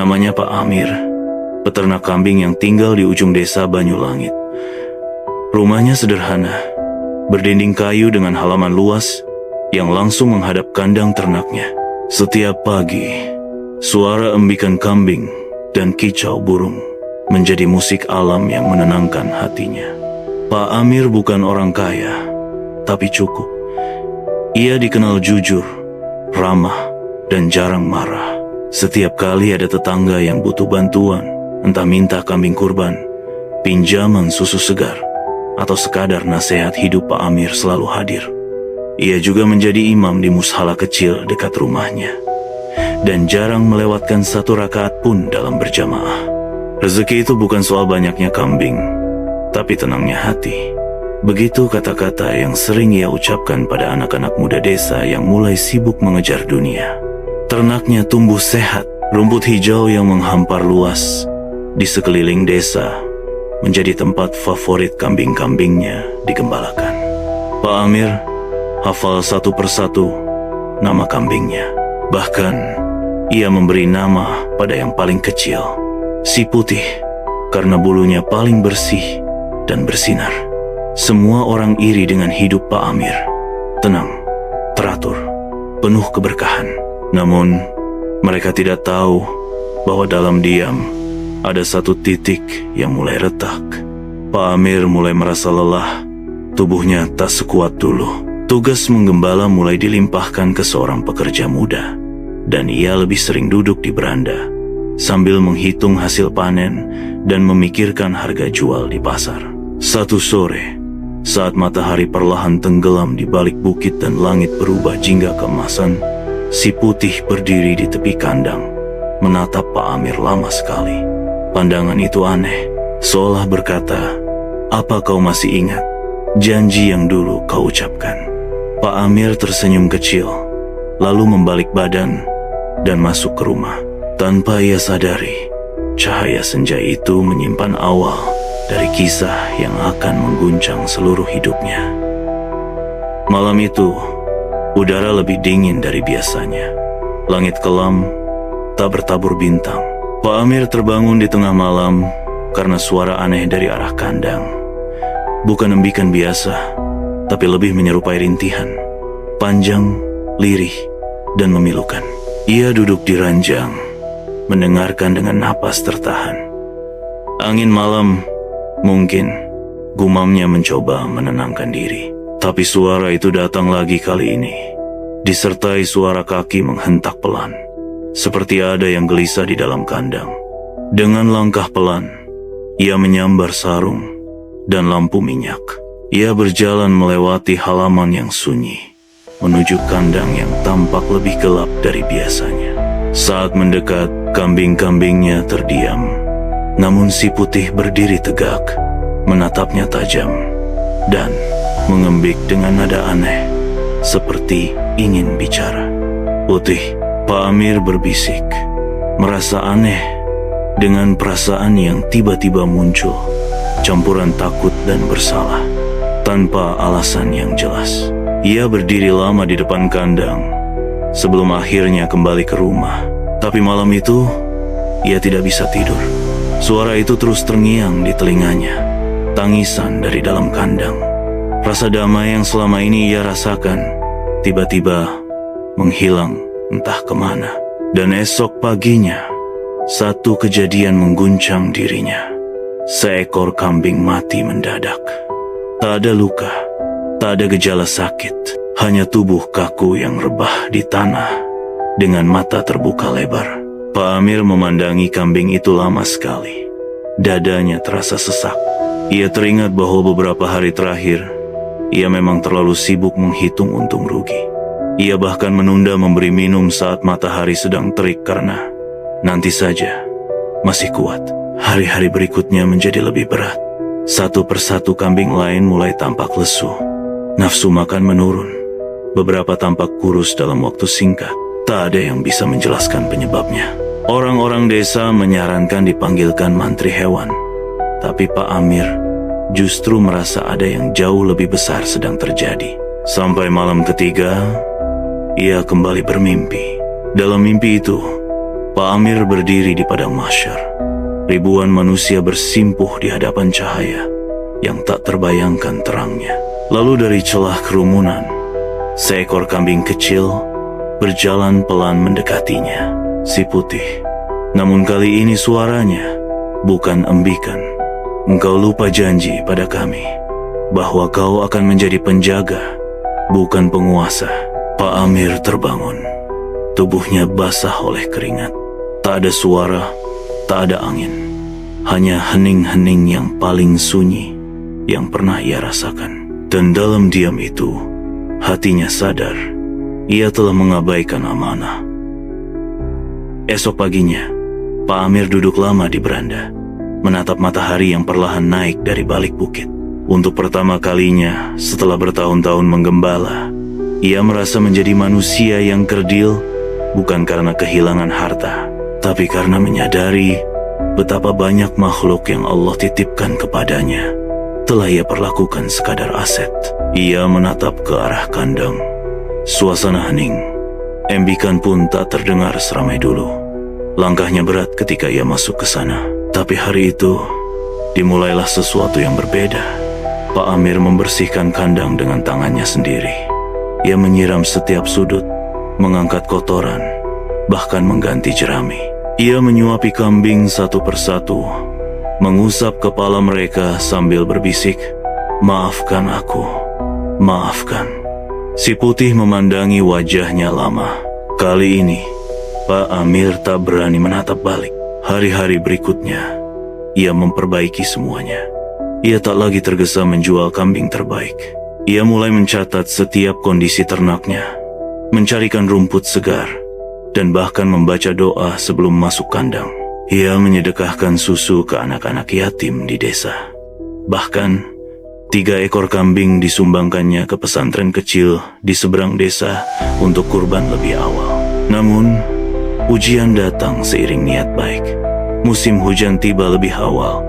Namanya Pak Amir, peternak kambing yang tinggal di ujung desa Banyulangit. Rumahnya sederhana, berdinding kayu dengan halaman luas yang langsung menghadap kandang ternaknya. Setiap pagi, suara embikan kambing dan kicau burung menjadi musik alam yang menenangkan hatinya. Pak Amir bukan orang kaya, tapi cukup. Ia dikenal jujur, ramah, dan jarang marah. Setiap kali ada tetangga yang butuh bantuan, entah minta kambing kurban, pinjaman susu segar, atau sekadar nasihat hidup, Pak Amir selalu hadir. Ia juga menjadi imam di mushala kecil dekat rumahnya, dan jarang melewatkan satu rakaat pun dalam berjamaah. Rezeki itu bukan soal banyaknya kambing, tapi tenangnya hati. Begitu kata-kata yang sering ia ucapkan pada anak-anak muda desa yang mulai sibuk mengejar dunia. Ternaknya tumbuh sehat, rumput hijau yang menghampar luas di sekeliling desa menjadi tempat favorit kambing-kambingnya digembalakan. Pak Amir hafal satu persatu nama kambingnya. Bahkan ia memberi nama pada yang paling kecil, si Putih, karena bulunya paling bersih dan bersinar. Semua orang iri dengan hidup Pak Amir. Tenang, teratur, penuh keberkahan. Namun mereka tidak tahu bahwa dalam diam ada satu titik yang mulai retak. Pak Amir mulai merasa lelah. Tubuhnya tak sekuat dulu. Tugas menggembala mulai dilimpahkan ke seorang pekerja muda, dan ia lebih sering duduk di beranda sambil menghitung hasil panen dan memikirkan harga jual di pasar. Satu sore, saat matahari perlahan tenggelam di balik bukit dan langit berubah jingga keemasan, si Putih berdiri di tepi kandang, menatap Pak Amir lama sekali. Pandangan itu aneh, seolah berkata, "Apa kau masih ingat janji yang dulu kau ucapkan?" Pak Amir tersenyum kecil, lalu membalik badan dan masuk ke rumah. Tanpa ia sadari, cahaya senja itu menyimpan awal dari kisah yang akan mengguncang seluruh hidupnya. Malam itu, udara lebih dingin dari biasanya. Langit kelam, tak bertabur bintang. Pak Amir terbangun di tengah malam karena suara aneh dari arah kandang. Bukan embikan biasa, tapi lebih menyerupai rintihan, panjang, lirih, dan memilukan. Ia duduk di ranjang, mendengarkan dengan napas tertahan. Angin malam, mungkin, gumamnya mencoba menenangkan diri. Tapi suara itu datang lagi kali ini, disertai suara kaki menghentak pelan, seperti ada yang gelisah di dalam kandang. Dengan langkah pelan, ia menyambar sarung dan lampu minyak. Ia berjalan melewati halaman yang sunyi, menuju kandang yang tampak lebih gelap dari biasanya. Saat mendekat, kambing-kambingnya terdiam. Namun si Putih berdiri tegak, menatapnya tajam, dan mengembik dengan nada aneh, seperti ingin bicara. "Putih," Pak Amir berbisik, merasa aneh dengan perasaan yang tiba-tiba muncul, campuran takut dan bersalah. Tanpa alasan yang jelas, ia berdiri lama di depan kandang sebelum akhirnya kembali ke rumah. Tapi malam itu, ia tidak bisa tidur. Suara itu terus terngiang di telinganya, tangisan dari dalam kandang. Rasa damai yang selama ini ia rasakan tiba-tiba menghilang entah kemana. Dan esok paginya, satu kejadian mengguncang dirinya. Seekor kambing mati mendadak. Tak ada luka, tak ada gejala sakit, hanya tubuh kaku yang rebah di tanah dengan mata terbuka lebar. Pak Amir memandangi kambing itu lama sekali. Dadanya terasa sesak. Ia teringat bahwa beberapa hari terakhir, ia memang terlalu sibuk menghitung untung rugi. Ia bahkan menunda memberi minum saat matahari sedang terik karena nanti saja masih kuat. Hari-hari berikutnya menjadi lebih berat. Satu persatu kambing lain mulai tampak lesu. Nafsu makan menurun. Beberapa tampak kurus dalam waktu singkat. Tak ada yang bisa menjelaskan penyebabnya. Orang-orang desa menyarankan dipanggilkan mantri hewan. Tapi Pak Amir justru merasa ada yang jauh lebih besar sedang terjadi. Sampai malam ketiga, ia kembali bermimpi. Dalam mimpi itu, Pak Amir berdiri di padang mahsyar. Ribuan manusia bersimpuh di hadapan cahaya yang tak terbayangkan terangnya. Lalu dari celah kerumunan, seekor kambing kecil berjalan pelan mendekatinya, si putih. Namun kali ini suaranya bukan embikan. Engkau lupa janji pada kami bahwa kau akan menjadi penjaga, bukan penguasa. Pak Amir terbangun. Tubuhnya basah oleh keringat. Tak ada suara, tak ada angin. Hanya hening-hening yang paling sunyi yang pernah ia rasakan. Dan dalam diam itu, hatinya sadar ia telah mengabaikan amanah. Esok paginya, Pak Amir duduk lama di beranda, menatap matahari yang perlahan naik dari balik bukit. Untuk pertama kalinya setelah bertahun-tahun menggembala, ia merasa menjadi manusia yang kerdil, bukan karena kehilangan harta, tapi karena menyadari betapa banyak makhluk yang Allah titipkan kepadanya telah ia perlakukan sekadar aset. Ia menatap ke arah kandang. Suasana hening. Embikan pun tak terdengar seramai dulu. Langkahnya berat ketika ia masuk ke sana. Tapi hari itu, dimulailah sesuatu yang berbeda. Pak Amir membersihkan kandang dengan tangannya sendiri. Ia menyiram setiap sudut, mengangkat kotoran, bahkan mengganti jerami. Ia menyuapi kambing satu persatu, mengusap kepala mereka sambil berbisik, "Maafkan aku, maafkan." Si putih memandangi wajahnya lama. Kali ini, Pak Amir tak berani menatap balik. Hari-hari berikutnya, ia memperbaiki semuanya. Ia tak lagi tergesa menjual kambing terbaik. Ia mulai mencatat setiap kondisi ternaknya, mencarikan rumput segar, dan bahkan membaca doa sebelum masuk kandang. Ia menyedekahkan susu ke anak-anak yatim di desa. Bahkan, 3 ekor kambing disumbangkannya ke pesantren kecil di seberang desa untuk kurban lebih awal. Namun, ujian datang seiring niat baik. Musim hujan tiba lebih awal,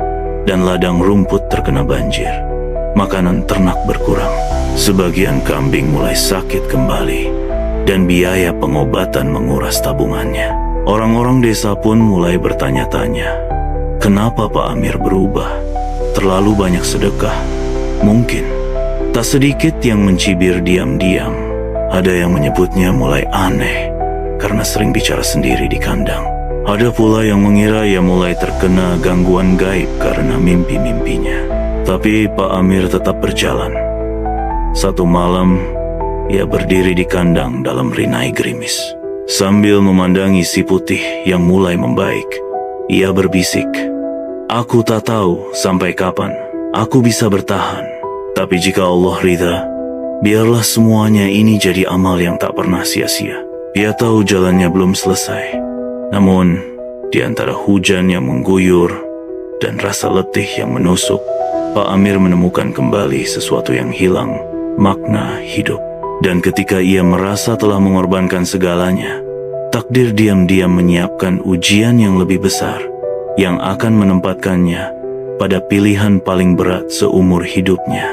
dan ladang rumput terkena banjir. Makanan ternak berkurang. Sebagian kambing mulai sakit kembali, dan biaya pengobatan menguras tabungannya. Orang-orang desa pun mulai bertanya-tanya, kenapa Pak Amir berubah? Terlalu banyak sedekah? Mungkin. Tak sedikit yang mencibir diam-diam. Ada yang menyebutnya mulai aneh, karena sering bicara sendiri di kandang. Ada pula yang mengira ia mulai terkena gangguan gaib karena mimpi-mimpinya. Tapi Pak Amir tetap berjalan. Satu malam, ia berdiri di kandang dalam rinai gerimis. Sambil memandangi si putih yang mulai membaik, ia berbisik, "Aku tak tahu sampai kapan aku bisa bertahan. Tapi jika Allah ridha, biarlah semuanya ini jadi amal yang tak pernah sia-sia." Ia tahu jalannya belum selesai. Namun, di antara hujan yang mengguyur dan rasa letih yang menusuk, Pak Amir menemukan kembali sesuatu yang hilang, makna hidup. Dan ketika ia merasa telah mengorbankan segalanya, takdir diam-diam menyiapkan ujian yang lebih besar yang akan menempatkannya pada pilihan paling berat seumur hidupnya.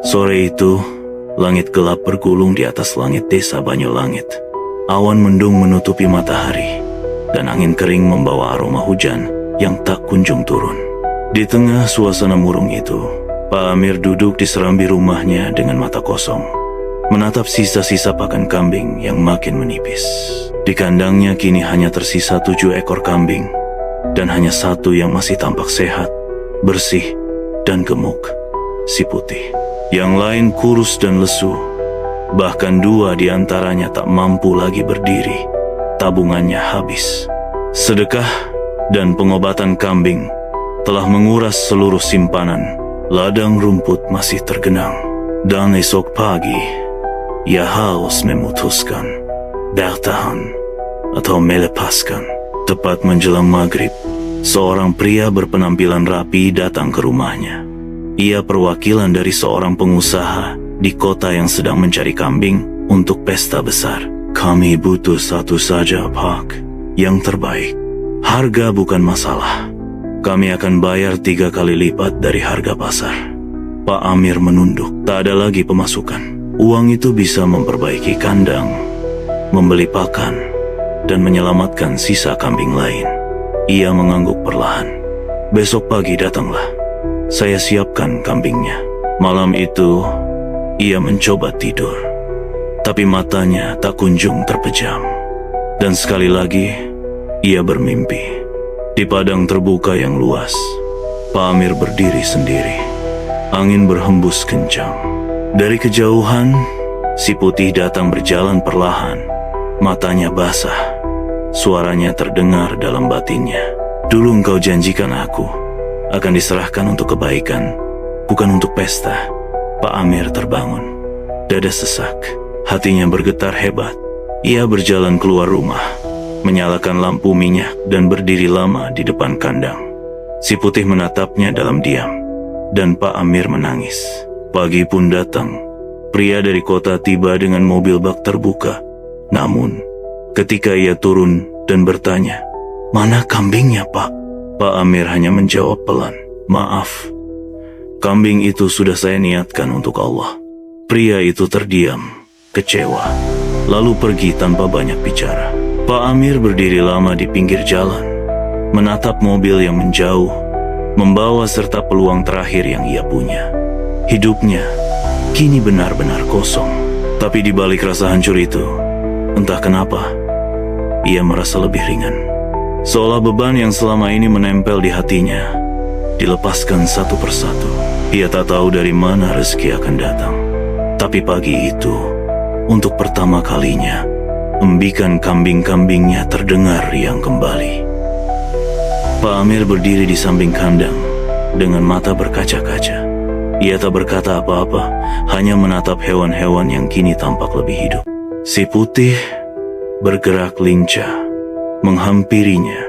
Sore itu, langit gelap bergulung di atas langit desa Banyulangit. Awan mendung menutupi matahari, dan angin kering membawa aroma hujan yang tak kunjung turun. Di tengah suasana murung itu, Pak Amir duduk di serambi rumahnya dengan mata kosong, menatap sisa-sisa pakan kambing yang makin menipis. Di kandangnya kini hanya tersisa 7 ekor kambing, dan hanya 1 yang masih tampak sehat, bersih, dan gemuk, si putih. Yang lain kurus dan lesu, bahkan 2 di antaranya tak mampu lagi berdiri. Tabungannya habis. Sedekah dan pengobatan kambing telah menguras seluruh simpanan. Ladang rumput masih tergenang. Dan esok pagi, ia harus memutuskan bertahan atau melepaskan. Tepat menjelang maghrib, seorang pria berpenampilan rapi datang ke rumahnya. Ia perwakilan dari seorang pengusaha di kota yang sedang mencari kambing untuk pesta besar. "Kami butuh 1 saja, Pak, yang terbaik. Harga bukan masalah. Kami akan bayar 3 kali lipat dari harga pasar." Pak Amir menunduk. Tak ada lagi pemasukan. Uang itu bisa memperbaiki kandang, membeli pakan, dan menyelamatkan sisa kambing lain. Ia mengangguk perlahan. Besok pagi datanglah. Saya siapkan kambingnya. Malam itu, ia mencoba tidur. Tapi matanya tak kunjung terpejam. Dan sekali lagi, ia bermimpi. Di padang terbuka yang luas, Pak Amir berdiri sendiri. Angin berhembus kencang. Dari kejauhan, si putih datang berjalan perlahan. Matanya basah. Suaranya terdengar dalam batinnya. Dulu engkau janjikan aku akan diserahkan untuk kebaikan, bukan untuk pesta. Pak Amir terbangun. Dada sesak, hatinya bergetar hebat. Ia berjalan keluar rumah, menyalakan lampu minyak dan berdiri lama di depan kandang. Si putih menatapnya dalam diam, dan Pak Amir menangis. Pagi pun datang. Pria dari kota tiba dengan mobil bak terbuka. Namun, ketika ia turun dan bertanya, "Mana kambingnya, Pak?" Pak Amir hanya menjawab pelan, "Maaf, kambing itu sudah saya niatkan untuk Allah." Pria itu terdiam, kecewa, lalu pergi tanpa banyak bicara. Pak Amir berdiri lama di pinggir jalan, menatap mobil yang menjauh, membawa serta peluang terakhir yang ia punya. Hidupnya kini benar-benar kosong. Tapi di balik rasa hancur itu, entah kenapa, ia merasa lebih ringan. Seolah beban yang selama ini menempel di hatinya dilepaskan satu persatu. Ia tak tahu dari mana rezeki akan datang. Tapi pagi itu, untuk pertama kalinya, embikan kambing-kambingnya terdengar riang kembali. Pak Amir berdiri di samping kandang dengan mata berkaca-kaca. Ia tak berkata apa-apa, hanya menatap hewan-hewan yang kini tampak lebih hidup. Si putih bergerak lincah, menghampirinya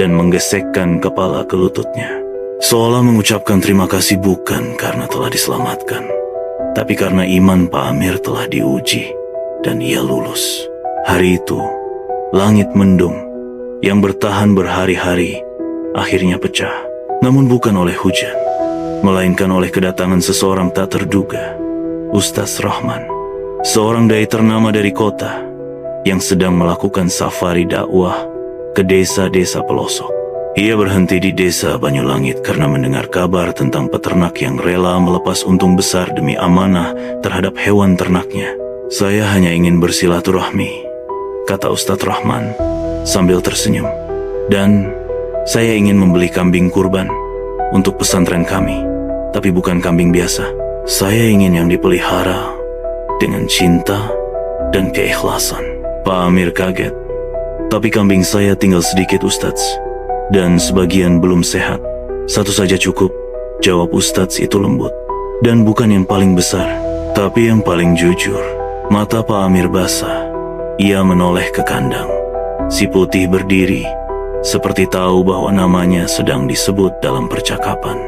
dan menggesekkan kepala ke lututnya. Seolah mengucapkan terima kasih bukan karena telah diselamatkan, tapi karena iman Pak Amir telah diuji dan ia lulus. Hari itu, langit mendung yang bertahan berhari-hari akhirnya pecah. Namun bukan oleh hujan, melainkan oleh kedatangan seseorang tak terduga, Ustaz Rahman, seorang dai ternama dari kota yang sedang melakukan safari dakwah ke desa-desa pelosok. Ia berhenti di desa Banyulangit karena mendengar kabar tentang peternak yang rela melepas untung besar demi amanah terhadap hewan ternaknya. "Saya hanya ingin bersilaturahmi," kata Ustadz Rahman sambil tersenyum. "Dan saya ingin membeli kambing kurban untuk pesantren kami, tapi bukan kambing biasa. Saya ingin yang dipelihara dengan cinta dan keikhlasan." Pak Amir kaget. "Tapi kambing saya tinggal sedikit, Ustadz, dan sebagian belum sehat. Satu saja cukup," jawab Ustadz itu lembut. "Dan bukan yang paling besar, tapi yang paling jujur." Mata Pak Amir basah. Ia menoleh ke kandang. Si putih berdiri, seperti tahu bahwa namanya sedang disebut dalam percakapan.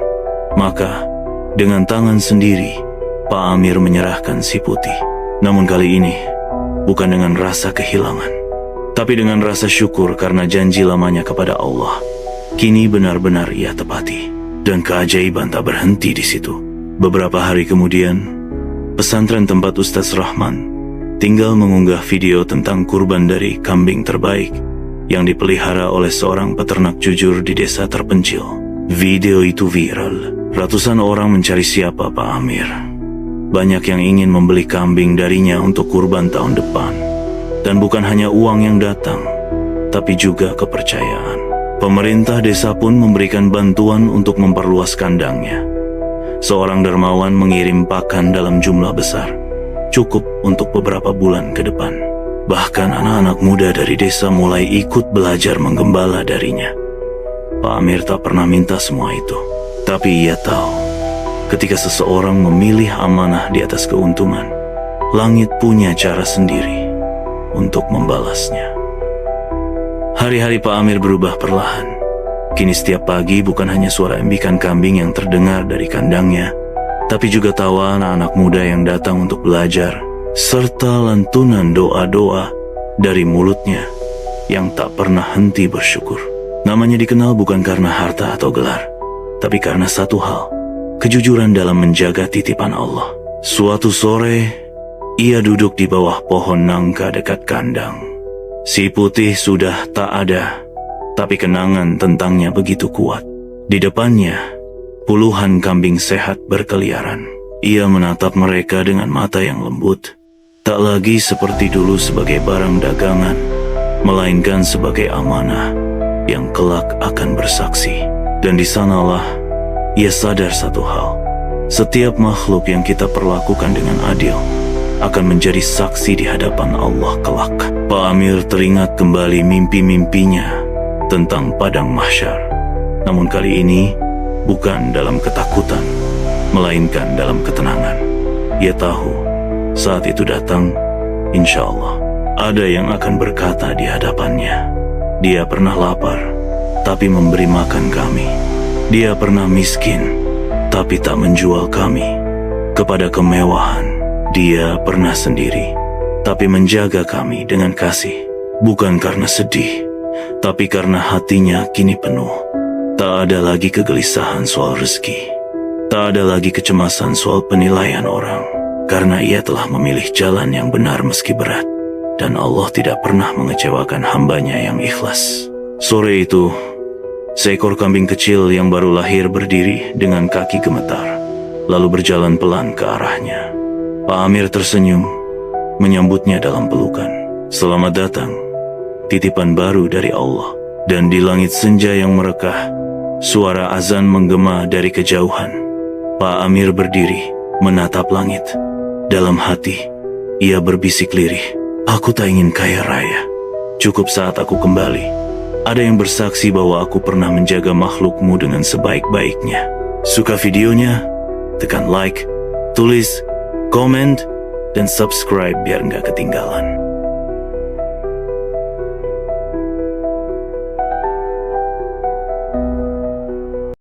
Maka, dengan tangan sendiri, Pak Amir menyerahkan si putih. Namun kali ini, bukan dengan rasa kehilangan, tapi dengan rasa syukur karena janji lamanya kepada Allah kini benar-benar ia tepati. Dan keajaiban tak berhenti di situ. Beberapa hari kemudian, pesantren tempat Ustaz Rahman tinggal mengunggah video tentang kurban dari kambing terbaik yang dipelihara oleh seorang peternak jujur di desa terpencil. Video itu viral. Ratusan orang mencari siapa Pak Amir. Banyak yang ingin membeli kambing darinya untuk kurban tahun depan. Dan bukan hanya uang yang datang, tapi juga kepercayaan. Pemerintah desa pun memberikan bantuan untuk memperluas kandangnya. Seorang dermawan mengirim pakan dalam jumlah besar, cukup untuk beberapa bulan ke depan. Bahkan anak-anak muda dari desa mulai ikut belajar menggembala darinya. Pak Amir tak pernah minta semua itu, tapi ia tahu, ketika seseorang memilih amanah di atas keuntungan, langit punya cara sendiri untuk membalasnya. Hari-hari Pak Amir berubah perlahan. Kini setiap pagi bukan hanya suara embikan kambing yang terdengar dari kandangnya, tapi juga tawa anak-anak muda yang datang untuk belajar, serta lantunan doa-doa dari mulutnya yang tak pernah henti bersyukur. Namanya dikenal bukan karena harta atau gelar, tapi karena satu hal, kejujuran dalam menjaga titipan Allah. Suatu sore, ia duduk di bawah pohon nangka dekat kandang, Si putih sudah tak ada, tapi kenangan tentangnya begitu kuat. Di depannya, puluhan kambing sehat berkeliaran. Ia menatap mereka dengan mata yang lembut, tak lagi seperti dulu sebagai barang dagangan, melainkan sebagai amanah yang kelak akan bersaksi. Dan di sanalah ia sadar satu hal, setiap makhluk yang kita perlakukan dengan adil akan menjadi saksi di hadapan Allah kelak. Pak Amir teringat kembali mimpi-mimpinya tentang padang mahsyar. Namun kali ini bukan dalam ketakutan, melainkan dalam ketenangan. Ia tahu saat itu datang, insya Allah ada yang akan berkata di hadapannya, dia pernah lapar, tapi memberi makan kami. Dia pernah miskin, tapi tak menjual kami kepada kemewahan. Dia pernah sendiri, tapi menjaga kami dengan kasih. Bukan karena sedih, tapi karena hatinya kini penuh. Tak ada lagi kegelisahan soal rezeki. Tak ada lagi kecemasan soal penilaian orang. Karena ia telah memilih jalan yang benar meski berat. Dan Allah tidak pernah mengecewakan hambanya yang ikhlas. Sore itu, seekor kambing kecil yang baru lahir berdiri dengan kaki gemetar, lalu berjalan pelan ke arahnya. Pak Amir tersenyum, menyambutnya dalam pelukan. Selamat datang, titipan baru dari Allah. Dan di langit senja yang merekah, suara azan menggema dari kejauhan. Pak Amir berdiri, menatap langit. Dalam hati, ia berbisik lirih, aku tak ingin kaya raya. Cukup saat aku kembali, ada yang bersaksi bahwa aku pernah menjaga makhlukmu dengan sebaik-baiknya. Suka videonya? Tekan like, tulis, komen, dan subscribe biar nggak ketinggalan.